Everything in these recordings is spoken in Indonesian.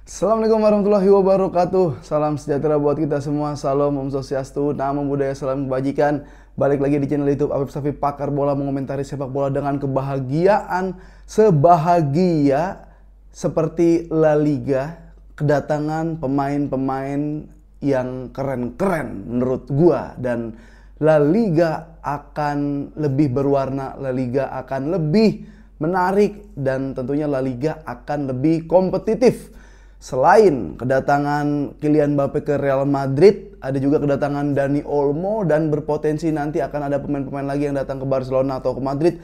Assalamualaikum warahmatullahi wabarakatuh. Salam sejahtera buat kita semua. Salam Om Swastiastu, Namo Buddhaya, salam kebajikan. Balik lagi di channel YouTube Afif Safi, pakar bola mengomentari sepak bola dengan kebahagiaan. Sebahagia seperti La Liga, kedatangan pemain-pemain yang keren-keren menurut gua, dan La Liga akan lebih berwarna, La Liga akan lebih menarik, dan tentunya La Liga akan lebih kompetitif. Selain kedatangan Kylian Mbappe ke Real Madrid, ada juga kedatangan Dani Olmo, dan berpotensi nanti akan ada pemain-pemain lagi yang datang ke Barcelona atau ke Madrid.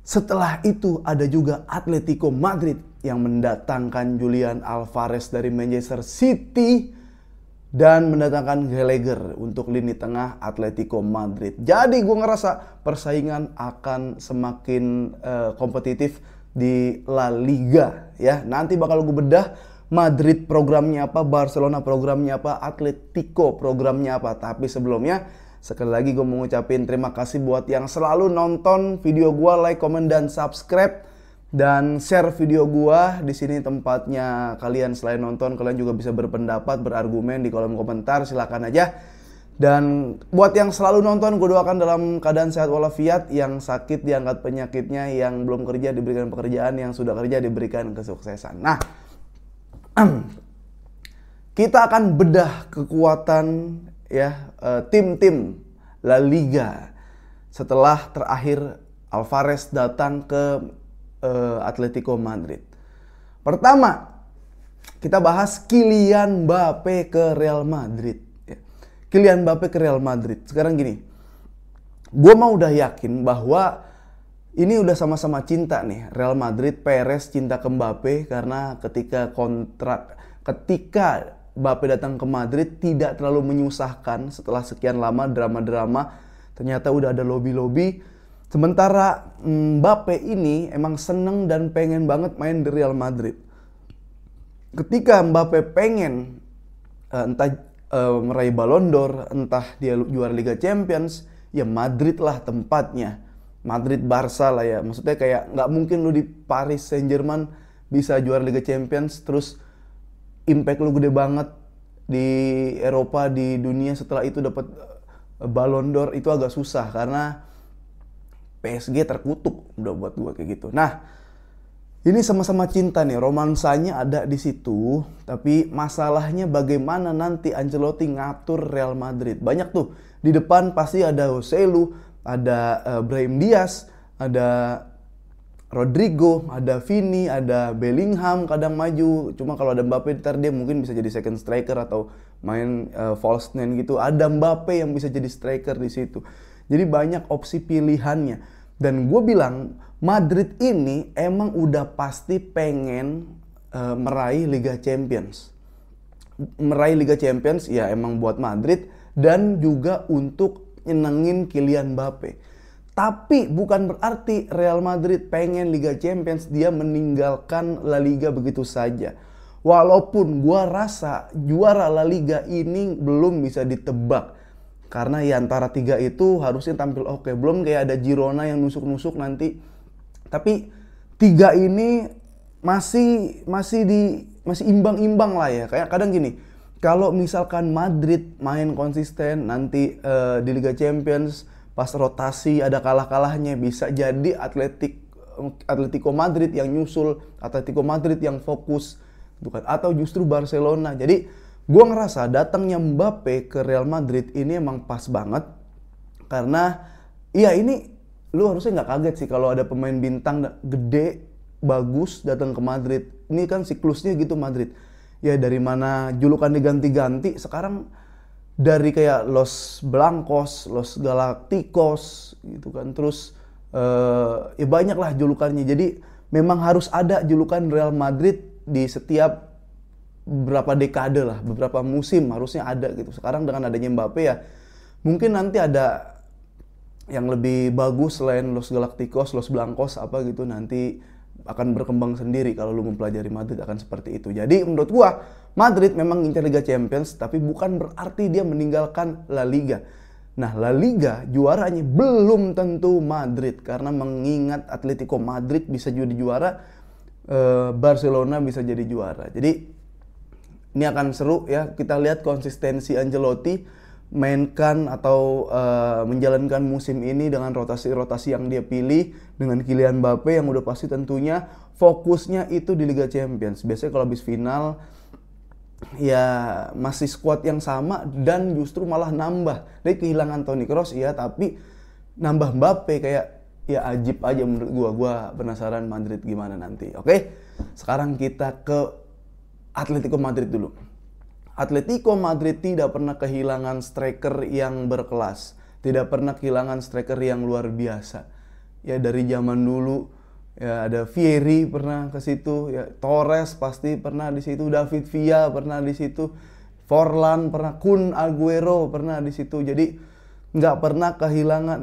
Setelah itu ada juga Atletico Madrid yang mendatangkan Julian Alvarez dari Manchester City dan mendatangkan Gallagher untuk lini tengah Atletico Madrid. Jadi gue ngerasa persaingan akan semakin kompetitif di La Liga ya. Nanti bakal gue bedah Madrid programnya apa, Barcelona programnya apa, Atletico programnya apa. Tapi sebelumnya, sekali lagi gue mau ngucapin terima kasih buat yang selalu nonton video gue, like, komen, dan subscribe. Dan share video gue. Di sini tempatnya kalian selain nonton, kalian juga bisa berpendapat, berargumen di kolom komentar. Silakan aja. Dan buat yang selalu nonton, gue doakan dalam keadaan sehat walafiat. Yang sakit diangkat penyakitnya, yang belum kerja diberikan pekerjaan, yang sudah kerja diberikan kesuksesan. Nah, kita akan bedah kekuatan ya tim-tim La Liga setelah terakhir Alvarez datang ke Atletico Madrid. Pertama, kita bahas Kylian Mbappe ke Real Madrid. Kylian Mbappe ke Real Madrid. Sekarang gini, gue mau udah yakin bahwa ini udah sama-sama cinta nih. Real Madrid, Perez cinta ke Mbappe karena ketika Mbappe datang ke Madrid tidak terlalu menyusahkan setelah sekian lama drama-drama. Ternyata udah ada lobby-lobby. Sementara Mbappe ini emang seneng dan pengen banget main di Real Madrid. Ketika Mbappe pengen entah meraih Ballon d'Or, entah dia juara Liga Champions, ya Madrid lah tempatnya. Madrid, Barca lah ya. Maksudnya kayak nggak mungkin lu di Paris Saint-Germain bisa juara Liga Champions terus impact lu gede banget di Eropa, di dunia setelah itu dapat Ballon d'Or. Itu agak susah karena PSG terkutuk udah buat gua kayak gitu. Nah, ini sama-sama cinta nih, romansanya ada di situ. Tapi masalahnya bagaimana nanti Ancelotti ngatur Real Madrid. Banyak tuh, di depan pasti ada Joselu, ada Brahim Diaz, ada Rodrigo, ada Vini, ada Bellingham kadang maju. Cuma kalau ada Mbappe ntar dia mungkin bisa jadi second striker atau main false nine gitu. Ada Mbappe yang bisa jadi striker di situ. Jadi banyak opsi pilihannya. Dan gue bilang Madrid ini emang udah pasti pengen meraih Liga Champions. Meraih Liga Champions ya emang buat Madrid dan juga untuk nyenengin Kylian Mbappe. Tapi bukan berarti Real Madrid pengen Liga Champions dia meninggalkan La Liga begitu saja. Walaupun gua rasa juara La Liga ini belum bisa ditebak. Karena ya antara tiga itu harusnya tampil oke. Belum kayak ada Girona yang nusuk-nusuk nanti. Tapi tiga ini masih imbang-imbang lah ya. Kayak kadang gini. Kalau misalkan Madrid main konsisten nanti di Liga Champions pas rotasi ada kalah-kalahnya, bisa jadi Atletico Madrid yang nyusul, Atletico Madrid yang fokus, bukan, atau justru Barcelona. Jadi gue ngerasa datangnya Mbappe ke Real Madrid ini emang pas banget karena ya ini lu harusnya nggak kaget sih kalau ada pemain bintang gede bagus datang ke Madrid. Ini kan siklusnya gitu Madrid. Ya dari mana julukan diganti-ganti, sekarang dari kayak Los Blancos, Los Galacticos gitu kan. Terus ya banyak lah julukannya. Jadi memang harus ada julukan Real Madrid di setiap beberapa dekade lah, beberapa musim harusnya ada gitu. Sekarang dengan adanya Mbappe ya mungkin nanti ada yang lebih bagus selain Los Galacticos, Los Blancos apa gitu, nanti akan berkembang sendiri. Kalau lu mempelajari Madrid akan seperti itu. Jadi menurut gua Madrid memang ngincar Liga Champions, tapi bukan berarti dia meninggalkan La Liga. Nah, La Liga juaranya belum tentu Madrid karena mengingat Atletico Madrid bisa jadi juara, Barcelona bisa jadi juara. Jadi Ini akan seru ya, kita lihat konsistensi Ancelotti mainkan atau menjalankan musim ini dengan rotasi-rotasi yang dia pilih, dengan Kylian Mbappe yang udah pasti tentunya fokusnya itu di Liga Champions. Biasanya kalau habis final ya masih squad yang sama dan justru malah nambah. Dari kehilangan Toni Kroos ya, tapi nambah Mbappe kayak ya ajib aja menurut gua penasaran Madrid gimana nanti. Oke, sekarang kita ke Atletico Madrid dulu. Atletico Madrid tidak pernah kehilangan striker yang berkelas, tidak pernah kehilangan striker yang luar biasa. Ya dari zaman dulu ya ada Vieri pernah ke situ, ya Torres pasti pernah di situ, David Villa pernah di situ, Forlan pernah, Kun Aguero pernah di situ. Jadi nggak pernah kehilangan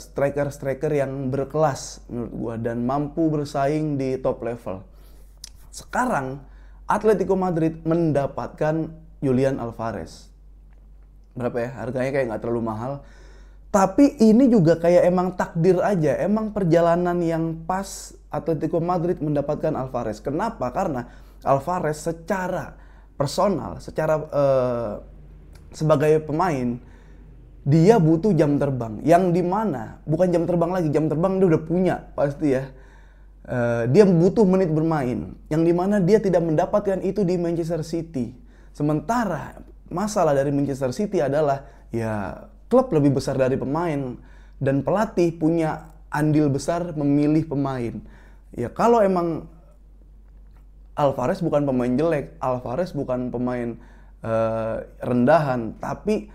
striker-striker yang berkelas menurut gua dan mampu bersaing di top level. Sekarang Atletico Madrid mendapatkan Julian Alvarez. Berapa ya? Harganya kayak nggak terlalu mahal. Tapi ini juga kayak emang takdir aja. Emang perjalanan yang pas Atletico Madrid mendapatkan Alvarez. Kenapa? Karena Alvarez secara personal, secara sebagai pemain, dia butuh jam terbang. Yang dimana, bukan jam terbang lagi, jam terbang dia udah punya pasti ya. Dia butuh menit bermain, yang dimana dia tidak mendapatkan itu di Manchester City. Sementara masalah dari Manchester City adalah ya klub lebih besar dari pemain dan pelatih punya andil besar memilih pemain. Ya kalau emang Alvarez bukan pemain jelek, Alvarez bukan pemain rendahan, tapi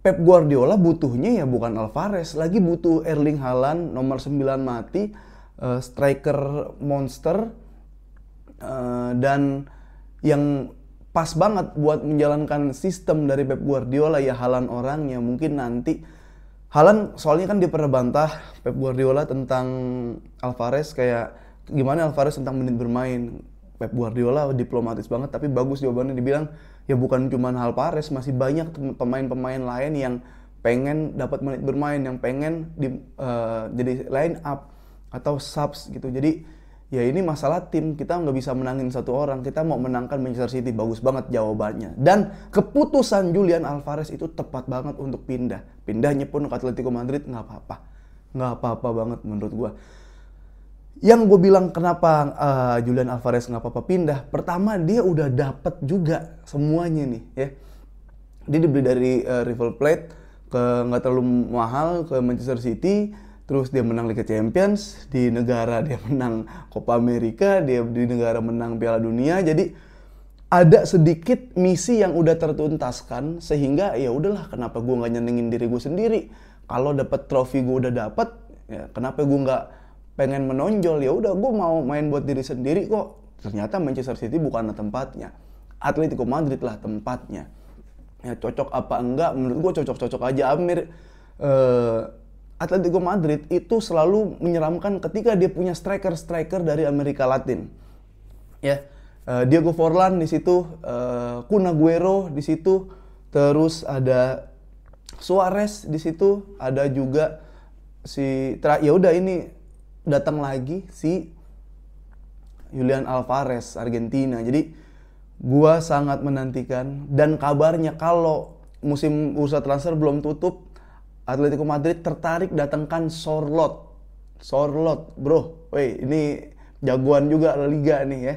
Pep Guardiola butuhnya ya bukan Alvarez, lagi butuh Erling Haaland nomor 9 mati. Striker monster dan yang pas banget buat menjalankan sistem dari Pep Guardiola ya Haaland orangnya. Mungkin nanti Haaland soalnya kan dia pernah bantah Pep Guardiola tentang Alvarez, kayak gimana Alvarez tentang menit bermain. Pep Guardiola diplomatis banget tapi bagus jawabannya, dibilang ya bukan cuma Alvarez, masih banyak pemain-pemain lain yang pengen dapat menit bermain, yang pengen jadi line up atau subs gitu. Jadi ya ini masalah tim, kita nggak bisa menangin satu orang, kita mau menangkan Manchester City. Bagus banget jawabannya. Dan keputusan Julian Alvarez itu tepat banget untuk pindah. Pindahnya pun ke Atletico Madrid nggak apa-apa banget menurut gue. Yang gue bilang kenapa Julian Alvarez nggak apa-apa pindah, pertama dia udah dapet juga semuanya nih ya. Dia dibeli dari River Plate ke nggak terlalu mahal ke Manchester City. Terus dia menang Liga Champions, di negara dia menang Copa America, dia di negara menang Piala Dunia. Jadi ada sedikit misi yang udah tertuntaskan, sehingga ya udahlah, kenapa gue nggak nyenengin diri gue sendiri? Kalau dapat trofi gue udah dapat, ya kenapa gue nggak pengen menonjol? Ya udah, gue mau main buat diri sendiri kok. Ternyata Manchester City bukanlah tempatnya, Atletico Madrid lah tempatnya. Ya cocok apa enggak? Menurut gue cocok-cocok aja. Atletico Madrid itu selalu menyeramkan ketika dia punya striker-striker dari Amerika Latin. Ya, Diego Forlan di situ, Kun Aguero di situ, terus ada Suarez di situ, ada juga ya udah ini datang lagi si Julian Alvarez Argentina. Jadi gua sangat menantikan, dan kabarnya kalau musim bursa transfer belum tutup, Atletico Madrid tertarik datangkan Sorloth, bro. Woi, ini jagoan juga La Liga nih ya.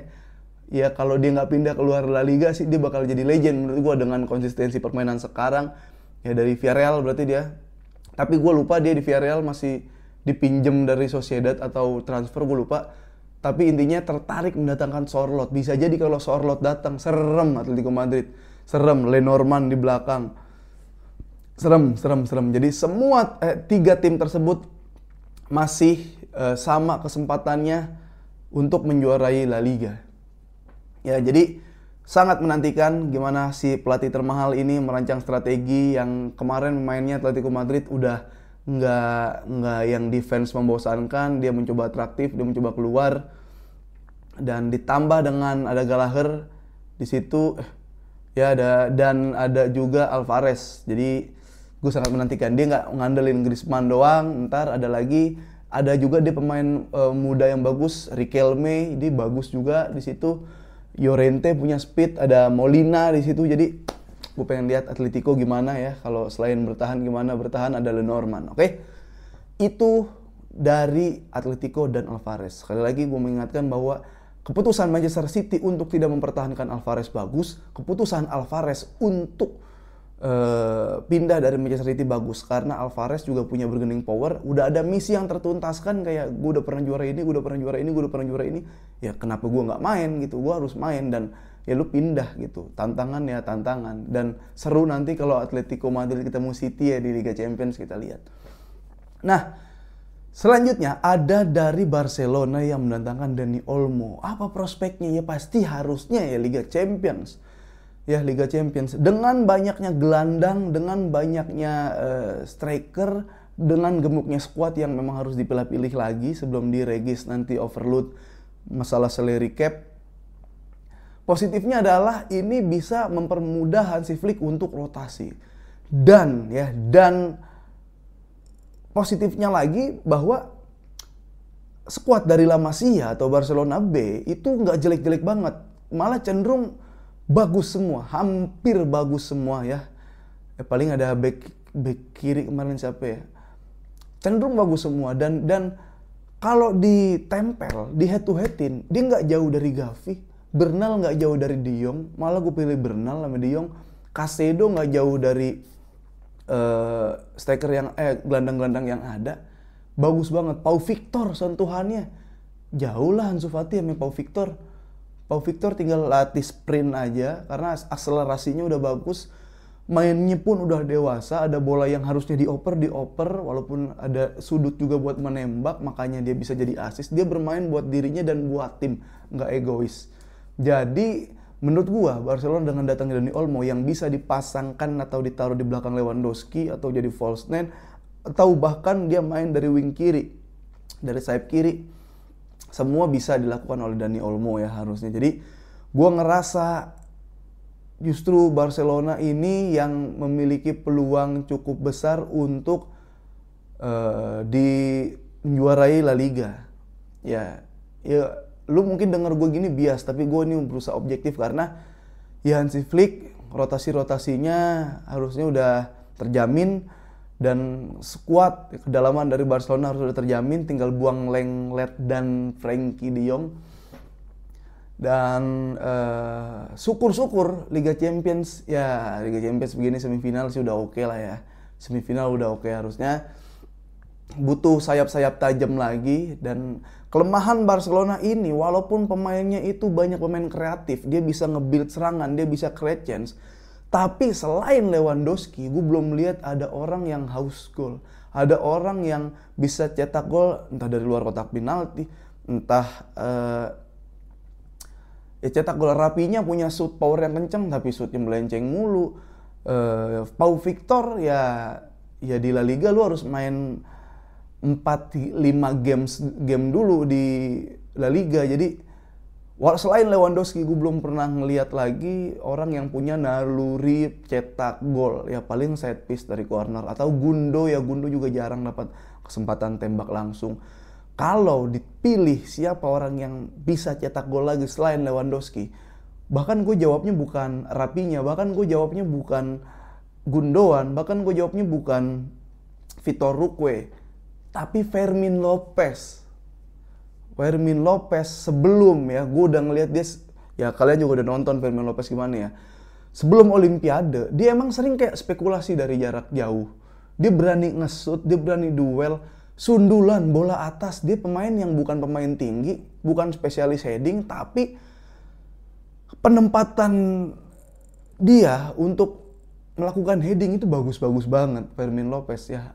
Ya kalau dia nggak pindah keluar La Liga sih dia bakal jadi legend menurut gue dengan konsistensi permainan sekarang. Ya dari Villarreal berarti dia. Tapi gue lupa dia di Villarreal masih dipinjem dari Sociedad atau transfer, gue lupa. Tapi intinya tertarik mendatangkan Sorloth. Bisa jadi kalau Sorloth datang, serem Atletico Madrid. Serem, Lenormand di belakang. Serem. Jadi semua 3 tim tersebut masih sama kesempatannya untuk menjuarai La Liga. Ya, jadi sangat menantikan gimana si pelatih termahal ini merancang strategi. Yang kemarin mainnya Atletico Madrid udah nggak yang defense membosankan, dia mencoba atraktif, dia mencoba keluar, dan ditambah dengan ada Gallagher di situ ya, ada juga Alvarez. Jadi gue sangat menantikan. Dia nggak ngandelin Griezmann doang, ntar ada juga dia pemain muda yang bagus, Riquelme, dia bagus juga di situ. Llorente punya speed, ada Molina di situ. Jadi gue pengen lihat Atletico gimana ya. Kalau selain bertahan gimana bertahan, ada Lenormand. Oke. Itu dari Atletico dan Alvarez. Sekali lagi gue mengingatkan bahwa keputusan Manchester City untuk tidak mempertahankan Alvarez bagus. Keputusan Alvarez untuk pindah dari Manchester City bagus, karena Alvarez juga punya bargaining power. Udah ada misi yang tertuntaskan, kayak gue udah pernah juara ini, gue udah pernah juara ini, gue udah pernah juara ini. Ya kenapa gue nggak main gitu? Gue harus main, dan ya lu pindah gitu. Tantangan ya tantangan, dan seru nanti kalau Atletico Madrid ketemu City ya di Liga Champions, kita lihat. Nah, selanjutnya ada dari Barcelona yang mendatangkan Dani Olmo. Apa prospeknya? Ya pasti harusnya ya Liga Champions. Ya Liga Champions. Dengan banyaknya gelandang, dengan banyaknya striker, dengan gemuknya squad yang memang harus dipilah-pilih lagi sebelum diregis nanti overload masalah salary cap. Positifnya adalah ini bisa mempermudah Hansi Flick untuk rotasi. Dan positifnya lagi bahwa skuad dari La Masia atau Barcelona B itu nggak jelek-jelek banget, malah cenderung bagus semua, hampir bagus semua ya. Paling ada back kiri kemarin siapa ya, cenderung bagus semua. Dan kalau ditempel, di head to headin, dia nggak jauh dari Gavi, Bernal nggak jauh dari De Jong, malah gue pilih Bernal sama De Jong. Caicedo nggak jauh dari striker yang gelandang-gelandang yang ada, bagus banget. Pau Victor sentuhannya jauh lah Ansu Fati sama Pau Victor. Pau Victor tinggal latih sprint aja karena akselerasinya udah bagus, mainnya pun udah dewasa, ada bola yang harusnya dioper walaupun ada sudut juga buat menembak, makanya dia bisa jadi assist. Dia bermain buat dirinya dan buat tim, nggak egois. Jadi menurut gua Barcelona dengan datangnya Dani Olmo yang bisa dipasangkan atau ditaruh di belakang Lewandowski atau jadi false nine, atau bahkan dia main dari wing kiri, dari sayap kiri, semua bisa dilakukan oleh Dani Olmo ya harusnya. Jadi gue ngerasa justru Barcelona ini yang memiliki peluang cukup besar untuk menjuarai La Liga. Ya lu mungkin denger gue gini bias, tapi gue ini berusaha objektif karena ya Hansi Flick rotasi-rotasinya harusnya udah terjamin. Dan skuad kedalaman dari Barcelona harus sudah terjamin, tinggal buang Lenglet dan Frenkie de Jong. Dan syukur-syukur Liga Champions, ya Liga Champions begini semifinal sih udah oke lah ya. Semifinal udah oke, harusnya butuh sayap-sayap tajam lagi. Dan kelemahan Barcelona ini, walaupun pemainnya itu banyak pemain kreatif, dia bisa nge-build serangan, dia bisa create chance. Tapi selain Lewandowski, gue belum lihat ada orang yang haus gol. Ada orang yang bisa cetak gol entah dari luar kotak penalti, entah cetak gol. Rapinya punya shoot power yang kenceng tapi shootnya melenceng mulu. Pau Victor ya di La Liga lu harus main 4-5 game dulu di La Liga. Jadi selain Lewandowski, gue belum pernah ngelihat lagi orang yang punya naluri cetak gol. Ya paling set piece dari corner atau Gundo juga jarang dapat kesempatan tembak langsung. Kalau dipilih siapa orang yang bisa cetak gol lagi selain Lewandowski, bahkan gue jawabnya bukan Rapinya, bahkan gue jawabnya bukan Gundogan, bahkan gue jawabnya bukan Vitor Roque, tapi Fermin Lopez sebelum ya, gue udah ngeliat dia, ya kalian juga udah nonton Fermin Lopez gimana ya. Sebelum Olimpiade, dia emang sering kayak spekulasi dari jarak jauh. Dia berani nge-shoot, dia berani duel, sundulan, bola atas. Dia pemain yang bukan pemain tinggi, bukan spesialis heading, tapi penempatan dia untuk melakukan heading itu bagus-bagus banget, Fermin Lopez ya.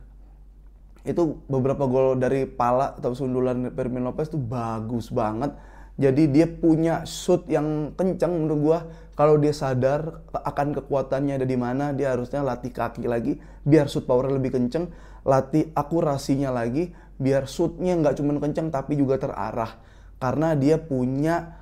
Itu beberapa gol dari pala atau sundulan Fermin Lopez tuh bagus banget. Jadi dia punya shoot yang kencang menurut gua. Kalau dia sadar akan kekuatannya ada di mana, dia harusnya latih kaki lagi biar shoot power lebih kencang, latih akurasinya lagi biar shootnya nggak cuma kencang tapi juga terarah. Karena dia punya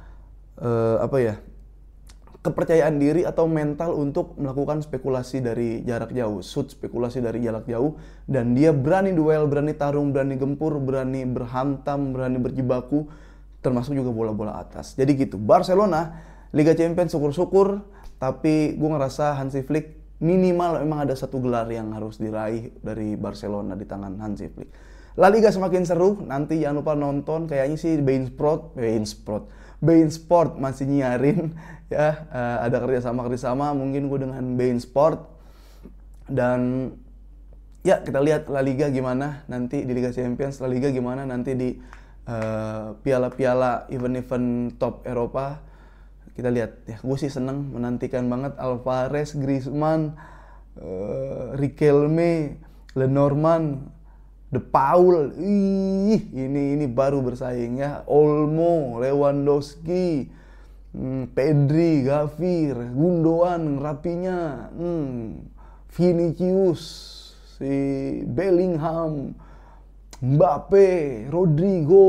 kepercayaan diri atau mental untuk melakukan spekulasi dari jarak jauh, shoot spekulasi dari jarak jauh, dan dia berani duel, berani tarung, berani gempur, berani berhantam, berani berjibaku, termasuk juga bola-bola atas. Jadi gitu, Barcelona Liga Champions syukur-syukur, tapi gue ngerasa Hansi Flick minimal memang ada satu gelar yang harus diraih dari Barcelona di tangan Hansi Flick. La Liga semakin seru, nanti jangan lupa nonton. Kayaknya sih beIN Sport masih nyiarin ya, ada kerjasama mungkin gue dengan beIN Sport. Dan ya kita lihat La Liga gimana nanti di Liga Champions, La Liga gimana nanti di piala-piala event-event top Eropa. Kita lihat ya, gue sih seneng menantikan banget Alvarez, Griezmann, Riquelme, Lenormand, De Paul. Ini baru bersaing ya. Olmo, Lewandowski, Pedri, Gavi, Gundogan, Rafinha, Vinicius, si Bellingham, Mbappe, Rodrigo,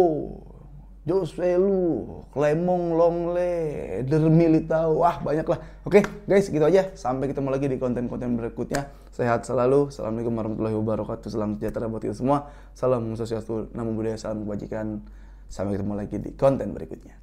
Joselu, Clement Lenglet, Eder Militao, wah banyak lah. Oke guys, gitu aja. Sampai ketemu lagi di konten-konten berikutnya. Sehat selalu. Assalamualaikum warahmatullahi wabarakatuh. Salam sejahtera buat kita semua. Salam swastiastu, namo buddhaya, salam kebajikan. Sampai ketemu lagi di konten berikutnya.